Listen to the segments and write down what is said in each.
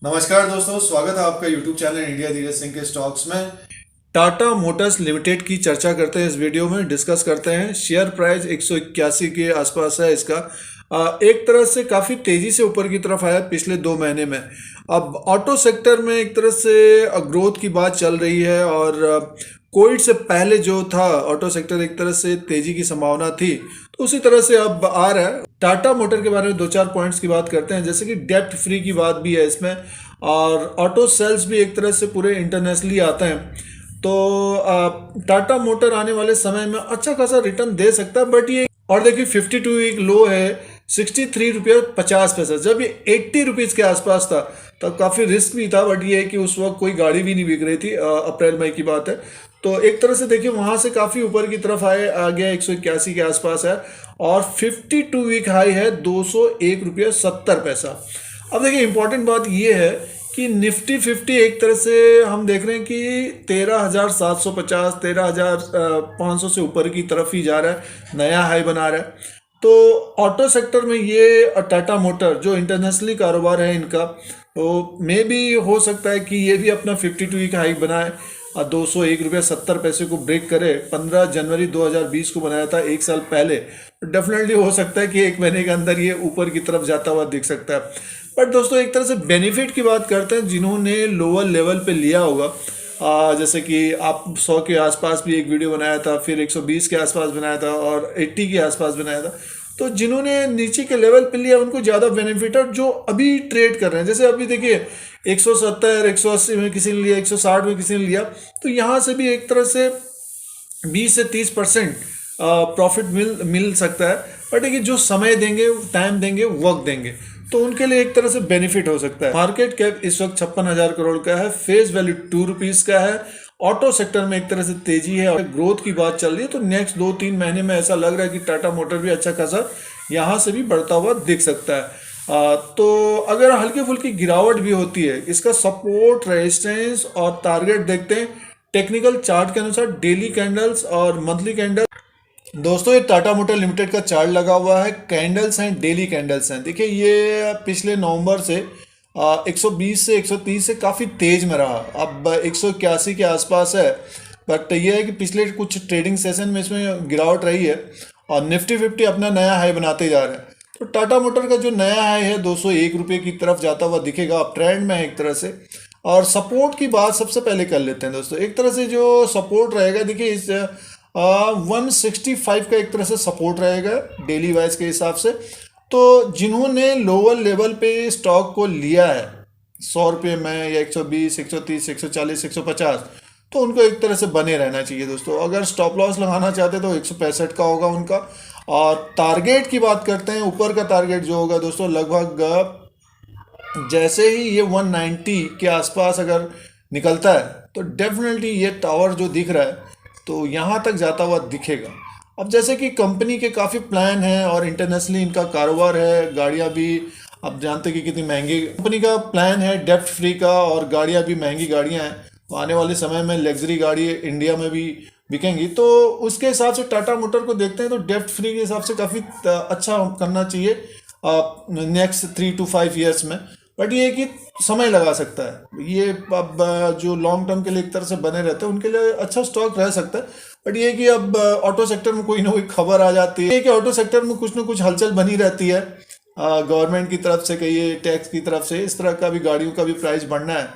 नमस्कार दोस्तों, स्वागत है आपका YouTube channel India Dheeraj Singh के स्टॉक्स में। टाटा मोटर्स लिमिटेड की चर्चा करते हैं। इस वीडियो में डिस्कस करते हैं। शेयर प्राइस 181 के आसपास है इसका। एक तरह से काफ़ी तेज़ी से ऊपर की तरफ आया पिछले 2 महीने में। अब ऑटो सेक्टर में एक तरह से ग्रोथ की बात चल रही है और कोविड से पहले जो था ऑटो सेक्टर एक तरह से तेज़ी की संभावना थी, तो उसी तरह से अब आ रहा है। टाटा मोटर के बारे में 2-4 पॉइंट्स की बात करते हैं, जैसे कि डेप्ट फ्री की बात भी है इसमें, और ऑटो सेल्स भी एक तरह से पूरे इंटरनेशनली आते हैं। तो टाटा मोटर आने वाले समय में अच्छा खासा रिटर्न दे सकता है। बट ये और देखिए 52 वीक लो है 63 रुपये 50 पैसा। जब ये 80 रुपीज़ के आसपास था तब काफ़ी रिस्क भी था, बट ये है कि उस वक्त कोई गाड़ी भी नहीं बिक रही थी। अप्रैल मई की बात है। तो एक तरह से देखिए वहाँ से काफ़ी ऊपर की तरफ आ गया 181 के आसपास है, और 52 वीक हाई है 201 रुपये 70 पैसा। अब देखिए इंपॉर्टेंट बात ये है कि निफ्टी 50 एक तरह से हम देख रहे हैं कि 13,750 13,500 से ऊपर की तरफ ही जा रहा है, नया हाई बना रहा है। तो ऑटो सेक्टर में ये टाटा मोटर जो इंटरनेशनली कारोबार है इनका, तो मे भी हो सकता है कि ये भी अपना 52 वीक हाई बनाए और 201 रुपये 70 पैसे को ब्रेक करे। 15 जनवरी 2020 को बनाया था, एक साल पहले। डेफिनेटली हो सकता है कि एक महीने के अंदर ये ऊपर की तरफ जाता हुआ दिख सकता है। बट दोस्तों एक तरह से बेनिफिट की बात करते हैं, जिन्होंने लोअर लेवल पे लिया होगा, जैसे कि आप 100 के आसपास भी एक वीडियो बनाया था, फिर 120 के आसपास बनाया था और 80 के आसपास बनाया था। तो जिन्होंने नीचे के लेवल पे लिया उनको ज़्यादा बेनिफिट है। जो अभी ट्रेड कर रहे हैं, जैसे अभी देखिए 170 180 में किसी ने लिया, 160 में किसी ने लिया, तो यहाँ से भी एक तरह से 20 से 30% प्रॉफिट मिल सकता है। बट देखिए जो समय देंगे, टाइम देंगे, वक्त देंगे, तो उनके लिए एक तरह से बेनिफिट हो सकता है। मार्केट कैप इस वक्त 56,000 करोड़ का है, फेस वैल्यू 2 रुपीज़ का है। ऑटो सेक्टर में एक तरह से तेजी है और ग्रोथ की बात चल रही है। तो नेक्स्ट 2-3 महीने में ऐसा लग रहा है कि टाटा मोटर भी अच्छा खासा यहाँ से भी बढ़ता हुआ दिख सकता है। तो अगर हल्की फुल्की गिरावट भी होती है, इसका सपोर्ट, रेजिस्टेंस और टारगेट देखते हैं टेक्निकल चार्ट के अनुसार, डेली कैंडल्स और मंथली कैंडल। दोस्तों ये टाटा मोटर लिमिटेड का चार्ट लगा हुआ है, कैंडल्स हैं, डेली कैंडल्स हैं। देखिए ये पिछले नवंबर से 120 से 130 से काफ़ी तेज में रहा, अब 181 के आसपास है। बट ये है कि पिछले कुछ ट्रेडिंग सेशन में इसमें गिरावट रही है और निफ्टी 50 अपना नया हाई बनाते जा रहे हैं। तो टाटा मोटर का जो नया हाई है 201 रुपये की तरफ जाता हुआ दिखेगा, अब ट्रेंड में है एक तरह से। और सपोर्ट की बात सबसे पहले कर लेते हैं दोस्तों। एक तरह से जो सपोर्ट रहेगा, देखिए इस 165 का एक तरह से सपोर्ट रहेगा डेली वाइज के हिसाब से। तो जिन्होंने लोअर लेवल पे स्टॉक को लिया है 100 रुपये में, या 120 130 140 150, तो उनको एक तरह से बने रहना चाहिए दोस्तों। अगर स्टॉप लॉस लगाना चाहते तो 165 का होगा उनका। और टारगेट की बात करते हैं, ऊपर का टारगेट जो होगा दोस्तों, लगभग जैसे ही ये 190 के आसपास अगर निकलता है तो डेफिनेटली ये टावर जो दिख रहा है तो यहाँ तक जाता हुआ दिखेगा। अब जैसे कि कंपनी के काफ़ी प्लान हैं और इंटरनेशनली इनका कारोबार है, गाड़ियाँ भी आप जानते हैं कि कितनी महंगी कंपनी का प्लान है, डेप्ट फ्री का, और गाड़ियाँ भी महंगी गाड़ियाँ हैं। तो आने वाले समय में लग्जरी गाड़ी इंडिया में भी बिकेंगी। तो उसके हिसाब से टाटा मोटर को देखते हैं तो डेप्ट फ्री के हिसाब से काफ़ी अच्छा करना चाहिए नेक्स्ट 3 to 5 ईयर्स में। बट ये है कि समय लगा सकता है ये। अब जो लॉन्ग टर्म के लिए एक तरह से बने रहते हैं उनके लिए अच्छा स्टॉक रह सकता है। बट ये है कि अब ऑटो सेक्टर में कोई ना कोई खबर आ जाती है कि ऑटो सेक्टर में कुछ ना कुछ हलचल बनी रहती है, गवर्नमेंट की तरफ से, कहिए टैक्स की तरफ से, इस तरह का भी गाड़ियों का भी प्राइस बढ़ना है।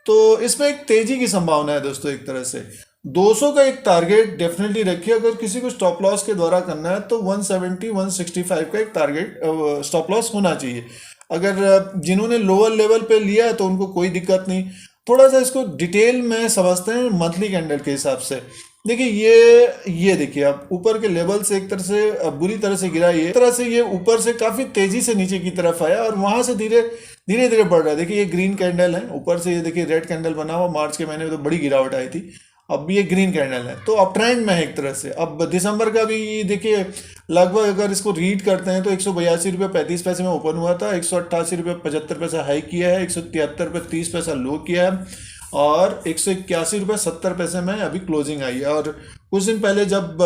तो इसमें एक तेजी की संभावना है दोस्तों। एक तरह से 200 का एक टारगेट डेफिनेटली रखिए। अगर किसी को स्टॉप लॉस के द्वारा करना है तो 170 165 का एक टारगेट स्टॉप लॉस होना चाहिए। अगर जिन्होंने लोअर लेवल पे लिया है तो उनको कोई दिक्कत नहीं। थोड़ा सा इसको डिटेल में समझते हैं मंथली कैंडल के हिसाब से। देखिए ये देखिए आप ऊपर के लेवल से एक तरह से बुरी तरह से गिरा, ये तरह से ये ऊपर से काफ़ी तेज़ी से नीचे की तरफ आया और वहाँ से धीरे धीरे धीरे बढ़ रहा है। देखिए ये ग्रीन कैंडल है, ऊपर से ये देखिए रेड कैंडल बना हुआ, मार्च के महीने में तो बड़ी गिरावट आई थी। अब ये ग्रीन कैंडल है तो अब ट्रेंड में है एक तरह से। अब दिसंबर का भी देखिए लगभग अगर इसको रीड करते हैं तो 182 रुपये 35 पैसे में ओपन हुआ था, 188 रुपये 75 पैसा हाई किया है, 173 रुपये 30 पैसा लो किया है, और 181 रुपये 70 पैसे में अभी क्लोजिंग आई है। और कुछ दिन पहले जब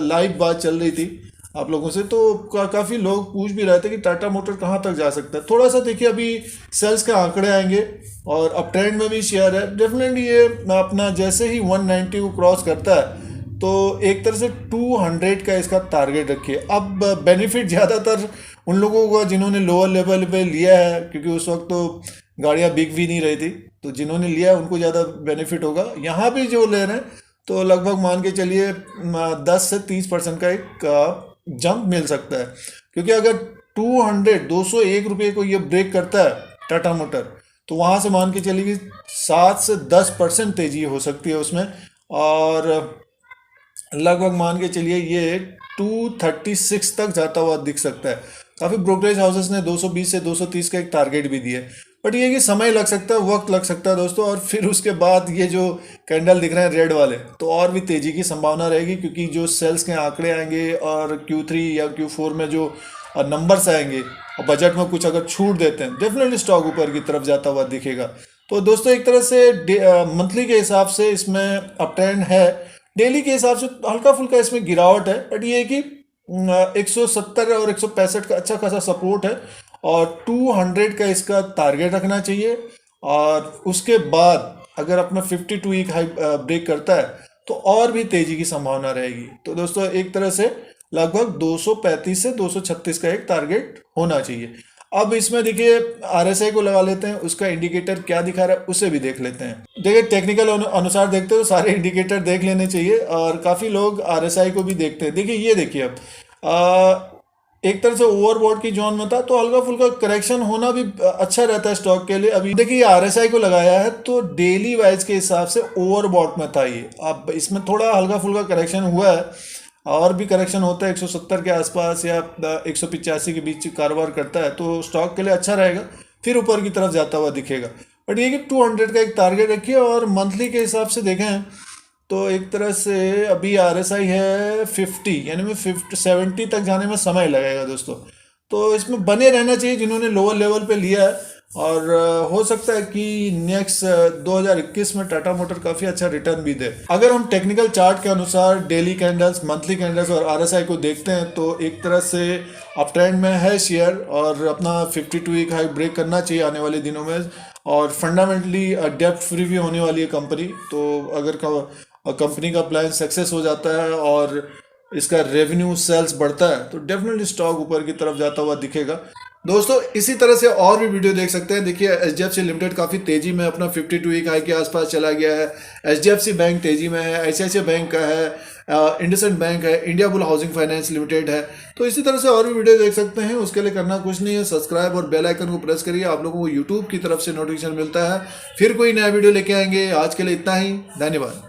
लाइव बात चल रही थी आप लोगों से, तो काफ़ी लोग पूछ भी रहे थे कि टाटा मोटर कहाँ तक जा सकता है। थोड़ा सा देखिए, अभी सेल्स के आंकड़े आएंगे और अप ट्रेंड में भी शेयर है। डेफिनेटली ये अपना जैसे ही 190 को क्रॉस करता है तो एक तरह से 200 का इसका टारगेट रखिए। अब बेनिफिट ज़्यादातर उन लोगों को जिन्होंने लोअर लेवल पे लिया है, क्योंकि उस वक्त तो गाड़ियाँ बिक भी नहीं रही थी, तो जिन्होंने लिया है उनको ज़्यादा बेनिफिट होगा। यहाँ भी जो ले रहे हैं तो लगभग मान के चलिए 10 से 30% का एक जंप मिल सकता है, क्योंकि अगर 201 रुपये को ये ब्रेक करता है टाटा मोटर, तो वहाँ से मान के चलिए कि 7 से 10% तेजी हो सकती है उसमें, और लगभग मान के चलिए ये 236 तक जाता हुआ दिख सकता है। काफ़ी ब्रोकरेज हाउसेस ने 220 से 230 का एक टारगेट भी दिया है, बट ये कि समय लग सकता है, वक्त लग सकता है दोस्तों। और फिर उसके बाद ये जो कैंडल दिख रहे हैं रेड वाले, तो और भी तेज़ी की संभावना रहेगी, क्योंकि जो सेल्स के आंकड़े आएंगे और Q3 या Q4 में जो नंबर्स आएंगे और बजट में कुछ अगर छूट देते हैं, डेफिनेटली स्टॉक ऊपर की तरफ जाता हुआ दिखेगा। तो दोस्तों एक तरह से मंथली के हिसाब से इसमें अप ट्रेंड है, डेली के हिसाब से हल्का फुल्का इसमें गिरावट है, बट ये है कि 170 और 165 का अच्छा खासा सपोर्ट है, और 200 का इसका टारगेट रखना चाहिए। और उसके बाद अगर अपना 52 वीक हाई ब्रेक करता है तो और भी तेजी की संभावना रहेगी। तो दोस्तों एक तरह से लगभग 235 से 236 का एक टारगेट होना चाहिए। अब इसमें देखिए RSI को लगा लेते हैं, उसका इंडिकेटर क्या दिखा रहा है उसे भी देख लेते हैं। देखिए टेक्निकल अनुसार देखते हो सारे इंडिकेटर देख लेने चाहिए, और काफ़ी लोग RSI को भी देखते हैं। देखिए ये देखिए, अब एक तरह से ओवरबॉट की जोन में था, तो हल्का फुल्का करेक्शन होना भी अच्छा रहता है स्टॉक के लिए। अभी देखिए RSI को लगाया है तो डेली वाइज के हिसाब से ओवरबॉट में था ये। अब इसमें थोड़ा हल्का फुल्का करेक्शन हुआ है, और भी करेक्शन होता है 170 के आसपास या 185 के बीच कारोबार करता है, तो स्टॉक के लिए अच्छा रहेगा, फिर ऊपर की तरफ जाता हुआ दिखेगा। बट ये कि 200 का एक टारगेट रखिए, और मंथली के हिसाब से देखें तो एक तरह से अभी RSI है 50, यानी में 70 तक जाने में समय लगेगा दोस्तों। तो इसमें बने रहना चाहिए जिन्होंने लोअर लेवल पे लिया है, और हो सकता है कि नेक्स्ट 2021 में टाटा मोटर काफ़ी अच्छा रिटर्न भी दे। अगर हम टेक्निकल चार्ट के अनुसार डेली कैंडल्स, मंथली कैंडल्स और RSI को देखते हैं तो एक तरह से अप ट्रेंड में है शेयर, और अपना 52 वीक हाई ब्रेक करना चाहिए आने वाले दिनों में। और फंडामेंटली डेप्ट फ्री भी होने वाली है कंपनी, तो अगर कंपनी का प्लान सक्सेस हो जाता है और इसका रेवेन्यू सेल्स बढ़ता है तो डेफिनेटली स्टॉक ऊपर की तरफ जाता हुआ दिखेगा। दोस्तों इसी तरह से और भी वीडियो देख सकते हैं। देखिए HDFC लिमिटेड काफ़ी तेजी में अपना 52 वीक हाई के आसपास चला गया है। HDFC बैंक तेजी में है, ICICI बैंक का है, इंडसइंड बैंक है, India bull housing finance limited है। तो इसी तरह से और भी वीडियो देख सकते हैं। उसके लिए करना कुछ नहीं है, सब्सक्राइब और बेल आइकन को प्रेस करिए, आप लोगों को यूट्यूब की तरफ से नोटिफिकेशन मिलता है। फिर कोई नया वीडियो लेके आएंगे। आज के लिए इतना ही, धन्यवाद।